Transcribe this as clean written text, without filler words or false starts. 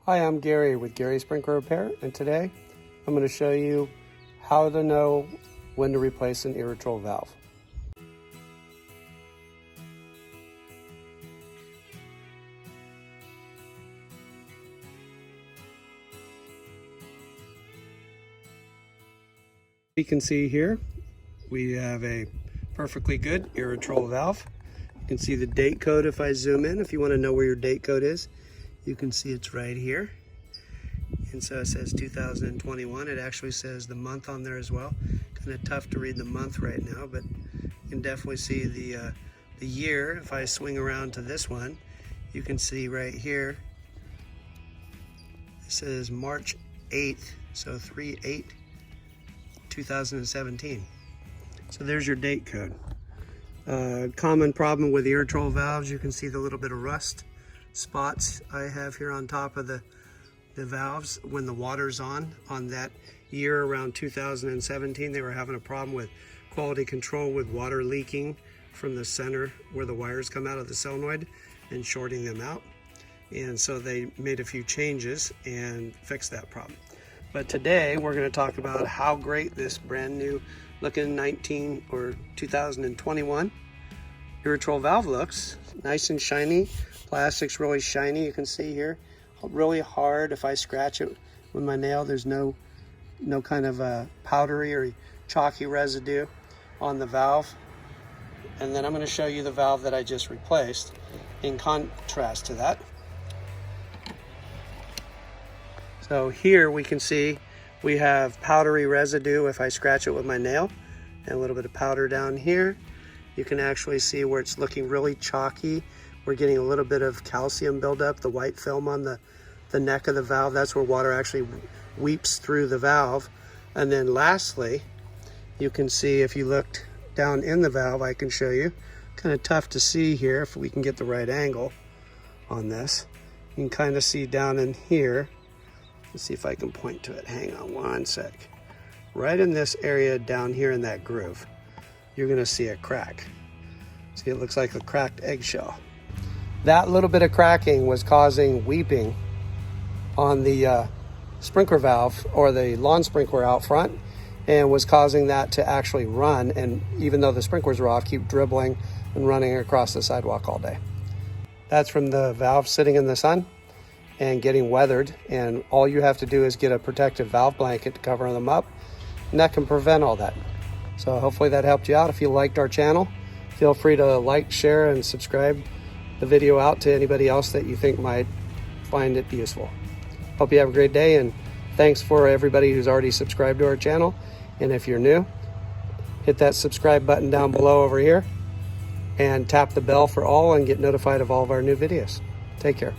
Hi, I'm Gary with Gary Sprinkler Repair, and today I'm going to show you how to know when to replace an Irritrol valve. You can see here we have a perfectly good Irritrol valve. You can see the date code if I zoom in. If you want to know where your date code is, you can see it's right here. And so it says 2021. It actually says the month on there as well. Kind of tough to read the month right now, but you can definitely see the year. If I swing around to this one, you can see right here, it says March 8th, so 3/8/2017. So there's your date code. Common problem with Irritrol valves, you can see the little bit of rust spots I have here on top of the valves when the water's on that year around 2017. They were having a problem with quality control with water leaking from the center where the wires come out of the solenoid and shorting them out. And so they made a few changes and fixed that problem. But today we're going to talk about how great this brand new looking 2021 Irritrol valve looks. Nice and shiny. Plastic's really shiny, you can see here. Really hard. If I scratch it with my nail, there's no kind of powdery or chalky residue on the valve. And then I'm going to show you the valve that I just replaced in contrast to that. So here we can see we have powdery residue if I scratch it with my nail, and a little bit of powder down here. You can actually see where it's looking really chalky. We're getting a little bit of calcium buildup, the white film on the neck of the valve. That's where water actually weeps through the valve. And then lastly, you can see if you looked down in the valve, I can show you. Kind of tough to see here if we can get the right angle on this. You can kind of see down in here. Let's see if I can point to it. Hang on one sec. Right in this area down here in that groove, you're gonna see a crack. See, it looks like a cracked eggshell. That little bit of cracking was causing weeping on the sprinkler valve or the lawn sprinkler out front, and was causing that to actually run, and even though the sprinklers were off, keep dribbling and running across the sidewalk all day. That's from the valve sitting in the sun and getting weathered, and all you have to do is get a protective valve blanket to cover them up, and that can prevent all that. So hopefully that helped you out. If you liked our channel, feel free to like, share, and subscribe the video out to anybody else that you think might find it useful. Hope you have a great day, and thanks for everybody who's already subscribed to our channel. And if you're new, hit that subscribe button down below over here and tap the bell for all and get notified of all of our new videos. Take care.